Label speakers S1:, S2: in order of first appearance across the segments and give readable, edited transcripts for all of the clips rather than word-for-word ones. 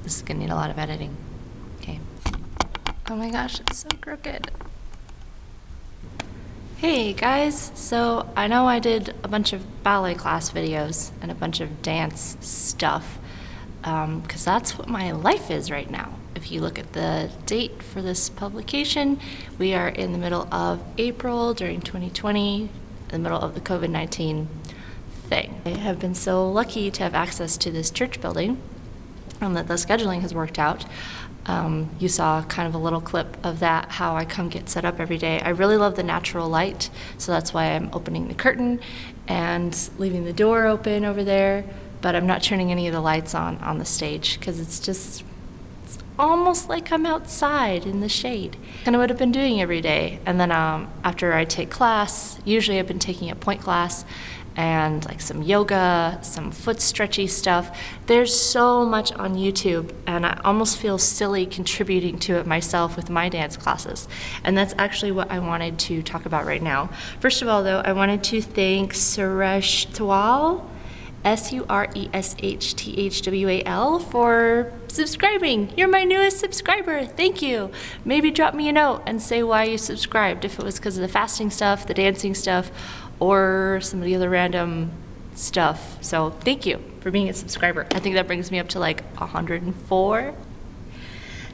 S1: This is gonna need a lot of editing. Okay. Oh my gosh, it's so crooked. Hey guys, so I know I did a bunch of ballet class videos and a bunch of dance stuff, because that's what my life is right now. If you look at the date for this publication, we are in the middle of April during 2020, in the middle of the COVID-19 thing. I have been so lucky to have access to this church building and that the scheduling has worked out. You saw kind of a little clip of that, how I come get set up every day. I really love the natural light, so that's why I'm opening the curtain and leaving the door open over there, but I'm not turning any of the lights on the stage because it's almost like I'm outside in the shade. Kind of what I've been doing every day. And then after I take class, usually I've been taking a point class and like some yoga, some foot stretchy stuff. There's so much on YouTube and I almost feel silly contributing to it myself with my dance classes. And that's actually what I wanted to talk about right now. First of all though, I wanted to thank Suresh Thwal, Sureshthwal, for subscribing. You're my newest subscriber. Thank you. Maybe drop me a note and say why you subscribed, if it was because of the fasting stuff, the dancing stuff, or some of the other random stuff. So thank you for being a subscriber. I think that brings me up to like 104.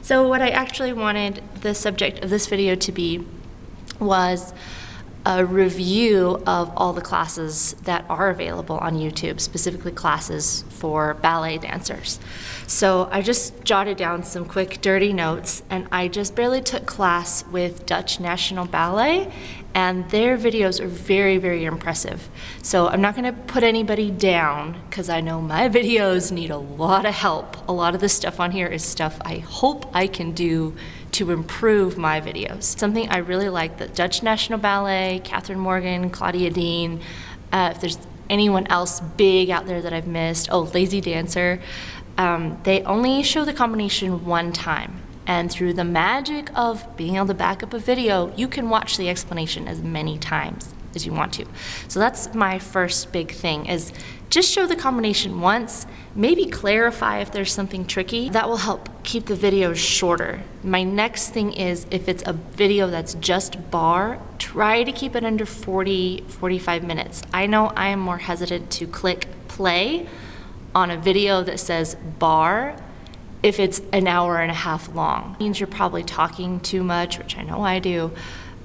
S1: So what I actually wanted the subject of this video to be was a review of all the classes that are available on YouTube, specifically classes for ballet dancers. So I just jotted down some quick dirty notes, and I just barely took class with Dutch National Ballet, and their videos are very, very impressive. So I'm not gonna put anybody down because I know my videos need a lot of help. A lot of the stuff on here is stuff I hope I can do to improve my videos. Something I really like that Dutch National Ballet, Kathryn Morgan, Claudia Dean, if there's anyone else big out there that I've missed, Lazy Dancer, they only show the combination one time. And through the magic of being able to back up a video, you can watch the explanation as many times as you want to. So that's my first big thing, is just show the combination once, maybe clarify if there's something tricky. That will help keep the videos shorter. My next thing is, if it's a video that's just bar, try to keep it under 40-45 minutes. I know I am more hesitant to click play on a video that says bar if it's an hour and a half long. It means you're probably talking too much, which I know I do.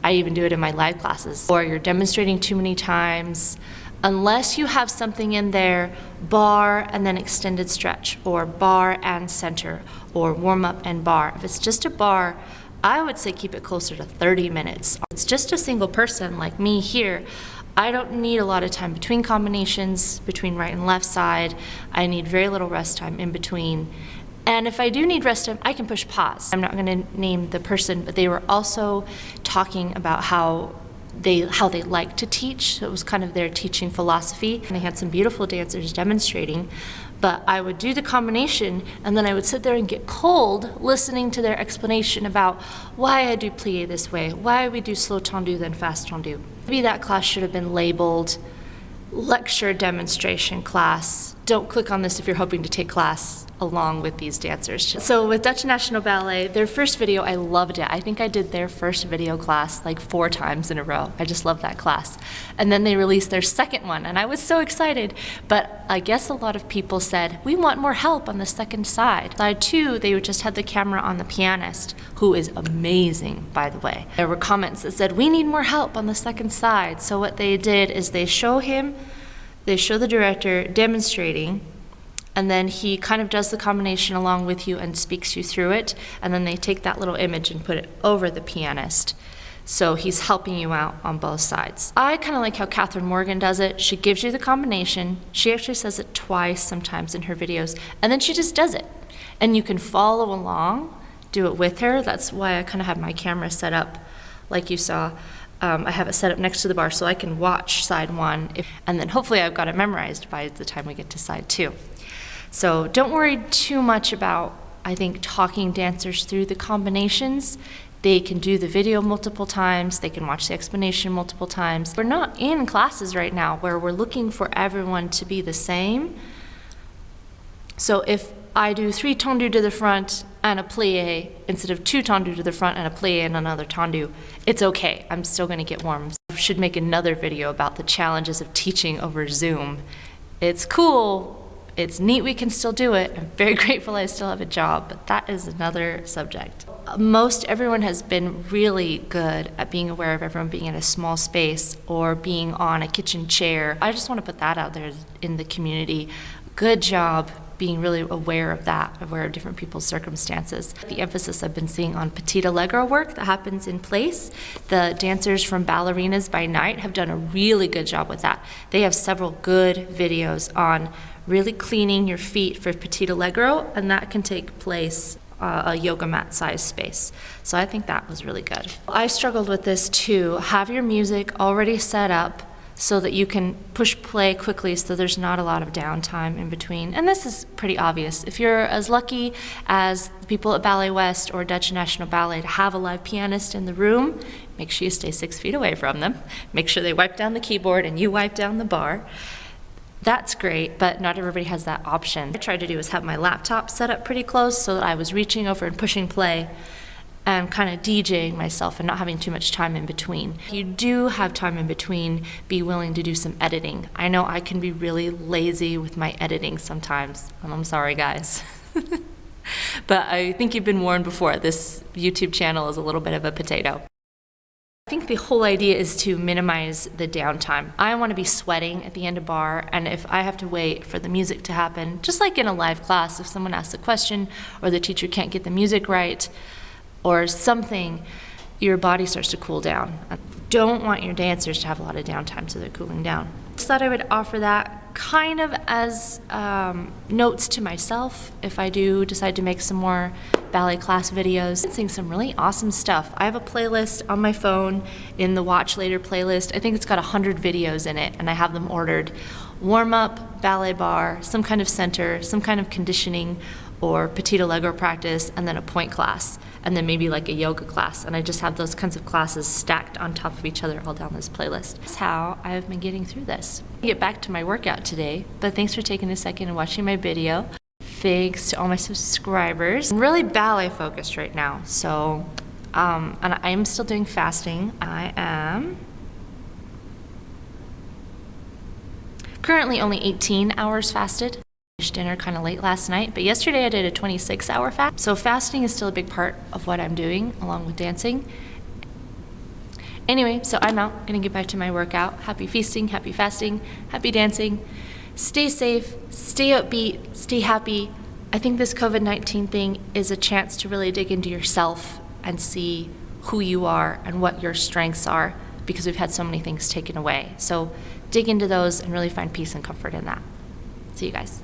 S1: I even do it in my live classes. Or you're demonstrating too many times. Unless you have something in there, bar and then extended stretch, or bar and center, or warm up and bar. If it's just a bar, I would say keep it closer to 30 minutes. If it's just a single person like me here, I don't need a lot of time between combinations, between right and left side. I need very little rest time in between. And if I do need rest time, I can push pause. I'm not gonna name the person, but they were also talking about how they like to teach. So it was kind of their teaching philosophy. And they had some beautiful dancers demonstrating, but I would do the combination and then I would sit there and get cold listening to their explanation about why I do plie this way, why we do slow tendu then fast tendu. Maybe that class should have been labeled lecture demonstration class. Don't click on this if you're hoping to take class along with these dancers. So with Dutch National Ballet, their first video, I loved it. I think I did their first video class like 4 times in a row. I just love that class. And then they released their second one and I was so excited, but I guess a lot of people said, we want more help on the second side. Side 2, they just had the camera on the pianist, who is amazing, by the way. There were comments that said, we need more help on the second side. So what they did is they show the director demonstrating, and then he kind of does the combination along with you and speaks you through it, and then they take that little image and put it over the pianist. So he's helping you out on both sides. I kind of like how Kathryn Morgan does it. She gives you the combination. She actually says it twice sometimes in her videos, and then she just does it. And you can follow along, do it with her. That's why I kind of have my camera set up like you saw. I have it set up next to the bar so I can watch side 1, and then hopefully I've got it memorized by the time we get to side 2. So don't worry too much about, I think, talking dancers through the combinations. They can do the video multiple times, they can watch the explanation multiple times. We're not in classes right now where we're looking for everyone to be the same. So if I do 3 tendus to the front and a plie instead of 2 tendus to the front and a plie and another tendu, it's okay. I'm still gonna get warm. I should make another video about the challenges of teaching over Zoom. It's cool. It's neat we can still do it. I'm very grateful I still have a job, but that is another subject. Most everyone has been really good at being aware of everyone being in a small space or being on a kitchen chair. I just want to put that out there in the community. Good job being really aware of that, aware of different people's circumstances. The emphasis I've been seeing on petit allegro work that happens in place. The dancers from Ballerinas By Night have done a really good job with that. They have several good videos on really cleaning your feet for petit allegro, and that can take place a yoga mat size space. So I think that was really good. I struggled with this too. Have your music already set up so that you can push play quickly so there's not a lot of downtime in between. And this is pretty obvious. If you're as lucky as the people at Ballet West or Dutch National Ballet to have a live pianist in the room, make sure you stay 6 feet away from them. Make sure they wipe down the keyboard and you wipe down the bar. That's great, but not everybody has that option. What I tried to do is have my laptop set up pretty close so that I was reaching over and pushing play and kind of DJing myself and not having too much time in between. If you do have time in between, be willing to do some editing. I know I can be really lazy with my editing sometimes, and I'm sorry guys. But I think you've been warned before, this YouTube channel is a little bit of a potato. I think the whole idea is to minimize the downtime. I want to be sweating at the end of bar, and if I have to wait for the music to happen, just like in a live class, if someone asks a question or the teacher can't get the music right or something, your body starts to cool down. I don't want your dancers to have a lot of downtime, so they're cooling down. Just thought I would offer that kind of as notes to myself if I do decide to make some more ballet class videos. I'm seeing some really awesome stuff. I have a playlist on my phone in the Watch Later playlist. I think it's got 100 videos in it, and I have them ordered. Warm up, ballet bar, some kind of center, some kind of conditioning or petit allegro practice, and then a point class, and then maybe like a yoga class. And I just have those kinds of classes stacked on top of each other all down this playlist. That's how I've been getting through this. I'll get back to my workout today, but thanks for taking a second and watching my video. Thanks to all my subscribers. I'm really ballet focused right now, so, and I am still doing fasting. I am currently only 18 hours fasted. Dinner kind of late last night, but yesterday I did a 26-hour fast. So fasting is still a big part of what I'm doing along with dancing. Anyway, so I'm out, gonna get back to my workout. Happy feasting, happy fasting, happy dancing. Stay safe, stay upbeat, stay happy. I think this COVID-19 thing is a chance to really dig into yourself and see who you are and what your strengths are, because we've had so many things taken away. So dig into those and really find peace and comfort in that. See you guys.